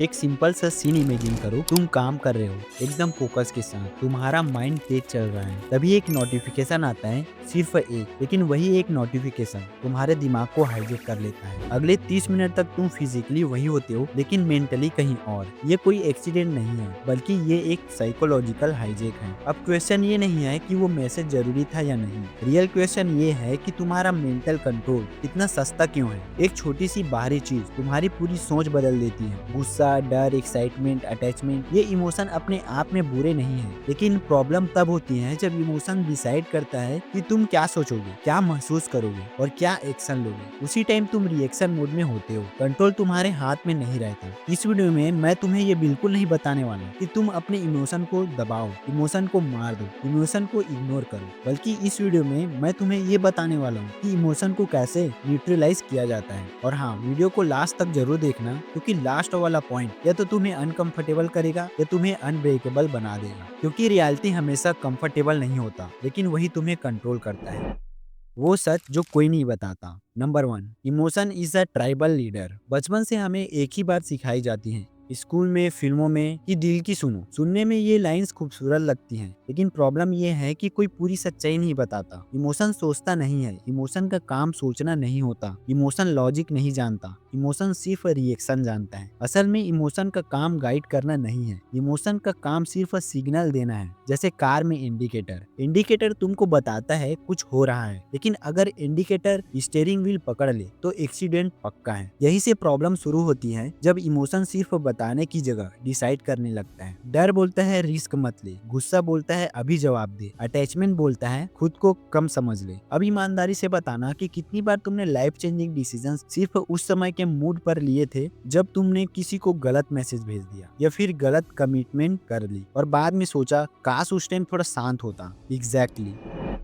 एक सिंपल सा scene imagine करो, तुम काम कर रहे हो एकदम फोकस के साथ, तुम्हारा माइंड तेज चल रहा है। तभी एक नोटिफिकेशन आता है, सिर्फ एक, लेकिन वही एक नोटिफिकेशन तुम्हारे दिमाग को हाईजेक कर लेता है। अगले 30 मिनट तक तुम फिजिकली वही होते हो लेकिन मेंटली कहीं और। ये कोई एक्सीडेंट नहीं है, बल्कि ये एक साइकोलॉजिकल हाईजेक है। अब क्वेश्चन ये नहीं है कि वो मैसेज जरूरी था या नहीं, रियल क्वेश्चन ये है कि तुम्हारा मेंटल कंट्रोल इतना सस्ता क्यों है। एक छोटी सी बाहरी चीज तुम्हारी पूरी सोच बदल देती है। गुस्सा, डर, एक्साइटमेंट, अटैचमेंट, ये इमोशन अपने आप में बुरे नहीं है, लेकिन प्रॉब्लम तब होती है जब इमोशन डिसाइड करता है कि तुम क्या सोचोगे, क्या महसूस करोगे और क्या एक्शन लोगे। उसी टाइम तुम रिएक्शन मोड में होते हो, कंट्रोल तुम्हारे हाथ में नहीं रहता। इस वीडियो में मैं तुम्हें ये बिल्कुल नहीं बताने वाला कि तुम अपने इमोशन को दबाओ, इमोशन को मार दो, इमोशन को इग्नोर करो, बल्कि इस वीडियो में मैं तुम्हें ये बताने वाला हूँ कि इमोशन को कैसे न्यूट्रलाइज किया जाता है। और हाँ, वीडियो को लास्ट तक जरूर देखना, क्योंकि लास्ट वाला पॉइंट या तो तुम्हें अनकंफर्टेबल करेगा या तुम्हें अनब्रेकेबल बना देगा। क्योंकि रियलिटी हमेशा कंफर्टेबल नहीं होता, लेकिन वही तुम्हें कंट्रोल करता है। वो सच जो कोई नहीं बताता। Number 1, emotion is a tribal leader. बचपन से हमें एक ही बात सिखाई जाती है, स्कूल में, फिल्मों में, कि दिल की सुनो। सुनने में ये लाइंस खूबसूरत लगती हैं, लेकिन प्रॉब्लम ये है कि कोई पूरी सच्चाई नहीं बताता। इमोशन सोचता नहीं है, इमोशन का काम सोचना नहीं होता, इमोशन लॉजिक नहीं जानता, इमोशन सिर्फ रिएक्शन जानता है। असल में इमोशन का काम गाइड करना नहीं है, इमोशन का काम सिर्फ सिग्नल देना है। जैसे कार में इंडिकेटर, इंडिकेटर तुमको बताता है कुछ हो रहा है, लेकिन अगर इंडिकेटर स्टीयरिंग व्हील पकड़ ले तो एक्सीडेंट पक्का है। यही से प्रॉब्लम शुरू होती है जब इमोशन सिर्फ बताने की जगह डिसाइड करने लगता है। डर बोलता है रिस्क मत ले, गुस्सा बोलता है अभी जवाब दे, अटैचमेंट बोलता है खुद को कम समझ ले। अब ईमानदारी से बताना कि कितनी बार तुमने लाइफ चेंजिंग डिसीजन सिर्फ उस समय के मूड पर लिए थे जब तुमने किसी को गलत मैसेज भेज दिया या फिर गलत कमिटमेंट कर ली और बाद में सोचा काश उस टाइम थोड़ा शांत होता। Exactly.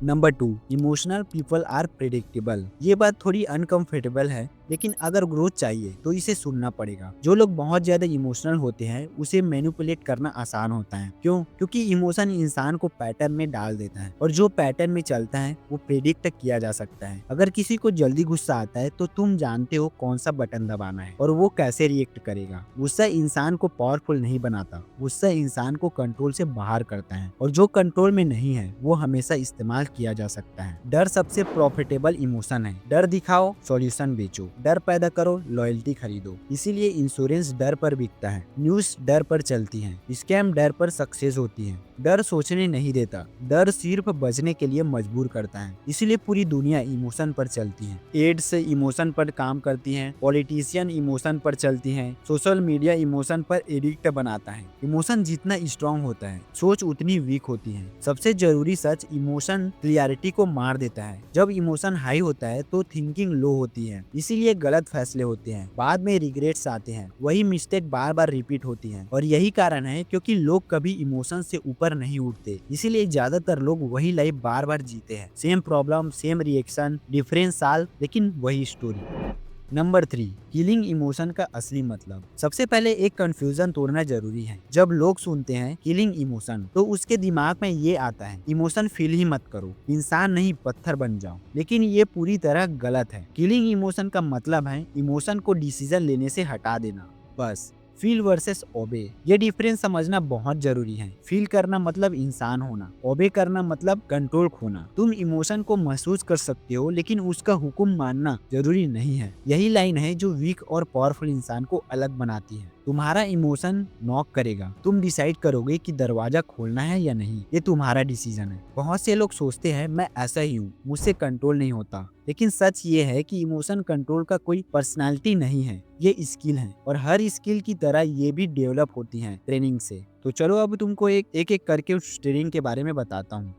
Number 2, emotional people are predictable. ये बात थोड़ी अनकंफर्टेबल है, लेकिन अगर ग्रोथ चाहिए तो इसे सुनना पड़ेगा। जो लोग बहुत ज्यादा इमोशनल होते हैं उसे मैनिपुलेट करना आसान होता है। क्यों? क्योंकि इमोशन इंसान को पैटर्न में डाल देता है, और जो पैटर्न में चलता है वो प्रेडिक्ट किया जा सकता है। अगर किसी को जल्दी गुस्सा आता है तो तुम जानते हो कौन सा बटन दबाना है और वो कैसे रिएक्ट करेगा। गुस्सा इंसान को पावरफुल नहीं बनाता, गुस्सा इंसान को कंट्रोल से बाहर करता है, और जो कंट्रोल में नहीं है वो हमेशा इस्तेमाल किया जा सकता है। डर सबसे प्रॉफिटेबल इमोशन है। डर दिखाओ, सॉल्यूशन बेचो। डर पैदा करो, लॉयल्टी खरीदो। इसीलिए इंश्योरेंस डर पर बिकता है, न्यूज डर पर चलती है, स्कैम डर पर सक्सेस होती है। डर सोचने नहीं देता, डर सिर्फ बचने के लिए मजबूर करता है। इसीलिए पूरी दुनिया इमोशन पर चलती है। एड्स इमोशन पर काम करती हैं, पॉलिटिशियन इमोशन पर चलती हैं, सोशल मीडिया इमोशन पर एडिक्ट बनाता है। इमोशन जितना स्ट्रांग होता है, सोच उतनी वीक होती है। सबसे जरूरी सच, इमोशन क्लियरिटी को मार देता है। जब इमोशन हाई होता है तो थिंकिंग लो होती है, इसीलिए गलत फैसले होते हैं, बाद में रिग्रेट्स आते हैं, वही मिस्टेक बार बार रिपीट होती है। और यही कारण है क्योंकि लोग कभी इमोशन से ऊपर नहीं उठते, इसीलिए ज्यादातर लोग वही लाइफ बार बार जीते हैं। Same problem, same reaction, different साल, लेकिन वही स्टोरी। नंबर 3, हीलिंग इमोशन का असली मतलब। सबसे पहले एक कंफ्यूजन तोड़ना जरूरी है। जब लोग सुनते हैं हीलिंग इमोशन तो उसके दिमाग में ये आता है इमोशन फील ही मत करो, इंसान नहीं पत्थर बन जाओ। लेकिन ये पूरी तरह गलत है। हीलिंग इमोशन का मतलब है इमोशन को डिसीजन लेने से हटा देना, बस। फील वर्सेस ओबे, ये डिफरेंस समझना बहुत जरूरी है। फील करना मतलब इंसान होना, ओबे करना मतलब कंट्रोल खोना। तुम इमोशन को महसूस कर सकते हो, लेकिन उसका हुक्म मानना जरूरी नहीं है। यही लाइन है जो वीक और पावरफुल इंसान को अलग बनाती है। तुम्हारा इमोशन नॉक करेगा, तुम डिसाइड करोगे कि दरवाजा खोलना है या नहीं। ये तुम्हारा डिसीजन है। बहुत से लोग सोचते हैं मैं ऐसा ही हूँ, मुझसे कंट्रोल नहीं होता, लेकिन सच ये है कि इमोशन कंट्रोल का कोई पर्सनालिटी नहीं है, ये स्किल है। और हर स्किल की तरह ये भी डेवलप होती है ट्रेनिंग से। तो चलो अब तुमको एक करके उस ट्रेनिंग के बारे में बताता हूँ।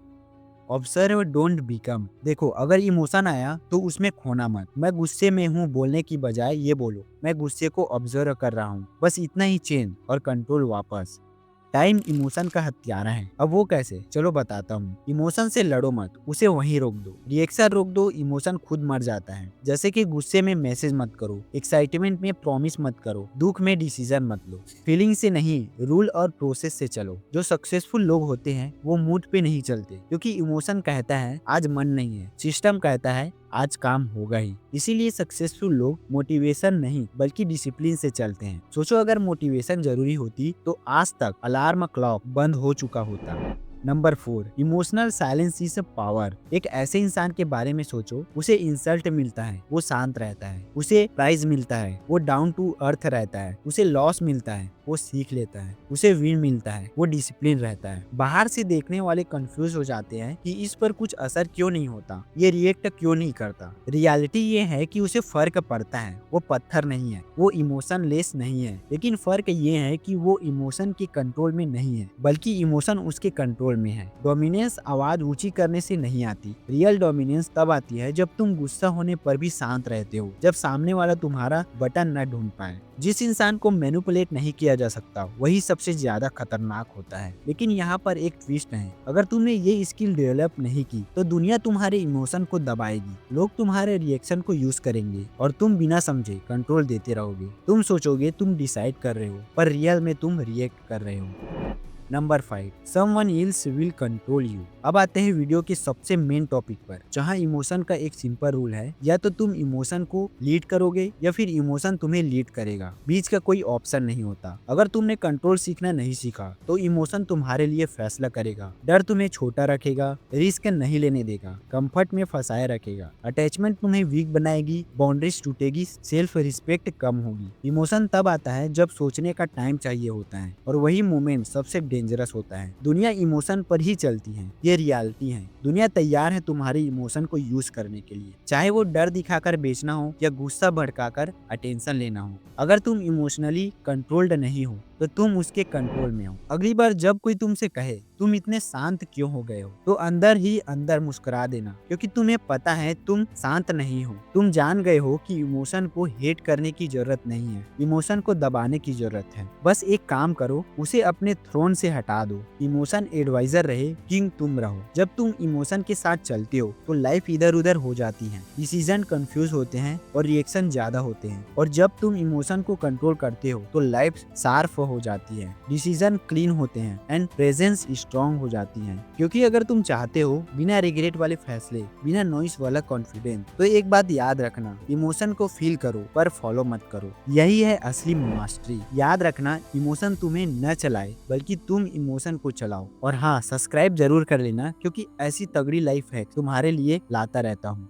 Observe don't become. देखो, अगर इमोशन आया तो उसमें खोना मत। मैं गुस्से में हूँ बोलने की बजाय ये बोलो मैं गुस्से को ऑब्जर्व कर रहा हूँ, बस इतना ही चेंज, और कंट्रोल वापस। टाइम इमोशन का हत्यारा है। अब वो कैसे, चलो बताता हूँ। इमोशन से लड़ो मत, उसे वहीं रोक दो। रिएक्शन रोक दो, इमोशन खुद मर जाता है। जैसे कि गुस्से में मैसेज मत करो, एक्साइटमेंट में प्रॉमिस मत करो, दुख में डिसीजन मत लो। फीलिंग से नहीं, रूल और प्रोसेस से चलो। जो सक्सेसफुल लोग होते हैं वो मूड पे नहीं चलते, क्योंकि इमोशन कहता है आज मन नहीं है, सिस्टम कहता है आज काम होगा ही। इसीलिए सक्सेसफुल लोग मोटिवेशन नहीं बल्कि डिसिप्लिन से चलते हैं। सोचो अगर मोटिवेशन जरूरी होती तो आज तक अलार्म क्लॉक बंद हो चुका होता। Number 4, emotional silence is a power. एक ऐसे इंसान के बारे में सोचो, उसे इंसल्ट मिलता है, वो शांत रहता है, उसे प्राइज मिलता है, वो डाउन टू अर्थ रहता है, उसे लॉस मिलता है, वो सीख लेता है, उसे विन मिलता है, वो डिसिप्लिन रहता है। बाहर से देखने वाले कंफ्यूज हो जाते हैं कि इस पर कुछ असर क्यों नहीं होता, ये रिएक्ट क्यों नहीं करता। रियलिटी ये है कि उसे फर्क पड़ता है, वो पत्थर नहीं है, वो इमोशन लेस नहीं है, लेकिन फर्क ये है कि वो इमोशन के कंट्रोल में नहीं है, बल्कि इमोशन उसके कंट्रोल में है। डोमिनेंस आवाज ऊंची करने से नहीं आती, रियल डोमिनेंस तब आती है जब तुम गुस्सा होने पर भी शांत रहते हो, जब सामने वाला तुम्हारा बटन न ढूंढ पाए। जिस इंसान को मैनिपुलेट नहीं किया जा सकता वही सबसे ज्यादा खतरनाक होता है। लेकिन यहाँ पर एक ट्विस्ट है, अगर तुमने ये स्किल डेवलप नहीं की तो दुनिया तुम्हारे इमोशन को दबाएगी, लोग तुम्हारे रिएक्शन को यूज करेंगे और तुम बिना समझे कंट्रोल देते रहोगे। तुम सोचोगे तुम डिसाइड कर रहे हो, पर रियल में तुम रिएक्ट कर रहे हो। Number 5, someone else will control you. अब आते हैं वीडियो के सबसे मेन टॉपिक पर, जहां इमोशन का एक सिंपल रूल है, या तो तुम इमोशन को लीड करोगे या फिर इमोशन तुम्हें लीड करेगा, बीच का कोई ऑप्शन नहीं होता। अगर तुमने कंट्रोल सीखना नहीं सीखा तो इमोशन तुम्हारे लिए फैसला करेगा। डर तुम्हें छोटा रखेगा, रिस्क नहीं लेने देगा, कंफर्ट में फंसाए रखेगा, अटैचमेंट तुम्हें वीक बनाएगी, बाउंड्रीज टूटेगी, सेल्फ रिस्पेक्ट कम होगी। इमोशन तब आता है जब सोचने का टाइम चाहिए होता है, और वही मोमेंट सबसे डेंजरस होता है। दुनिया इमोशन पर ही चलती है, ये रियलिटी है। दुनिया तैयार है तुम्हारे इमोशन को यूज करने के लिए, चाहे वो डर दिखाकर बेचना हो या गुस्सा भड़काकर अटेंशन लेना हो। अगर तुम इमोशनली कंट्रोल्ड नहीं हो तो तुम उसके कंट्रोल में हो। अगली बार जब कोई तुमसे कहे तुम इतने शांत क्यों हो गए हो, तो अंदर ही अंदर मुस्कुरा देना, क्योंकि तुम्हें पता है तुम शांत नहीं हो। तुम जान गए हो कि इमोशन को हेट करने की जरूरत नहीं है, इमोशन को दबाने की जरूरत है। बस एक काम करो, उसे अपने थ्रोन से हटा दो। इमोशन एडवाइजर रहे, किंग तुम रहो। जब तुम इमोशन के साथ चलते हो तो लाइफ इधर उधर हो जाती है, डिसीजन कंफ्यूज होते हैं और रिएक्शन ज्यादा होते हैं। और जब तुम इमोशन को कंट्रोल करते हो तो लाइफ शार्प हो जाती है, डिसीजन क्लीन होते हैं एंड प्रेजेंस स्ट्रॉन्ग हो जाती है। क्योंकि अगर तुम चाहते हो बिना रिग्रेट वाले फैसले, बिना नॉइस वाला कॉन्फिडेंस, तो एक बात याद रखना, इमोशन को फील करो पर फॉलो मत करो। यही है असली मास्टरी। याद रखना, इमोशन तुम्हें न चलाए बल्कि तुम इमोशन को चलाओ। और हाँ, सब्सक्राइब जरूर कर लेना, क्योंकि ऐसी तगड़ी लाइफ है तुम्हारे लिए लाता रहता हूँ।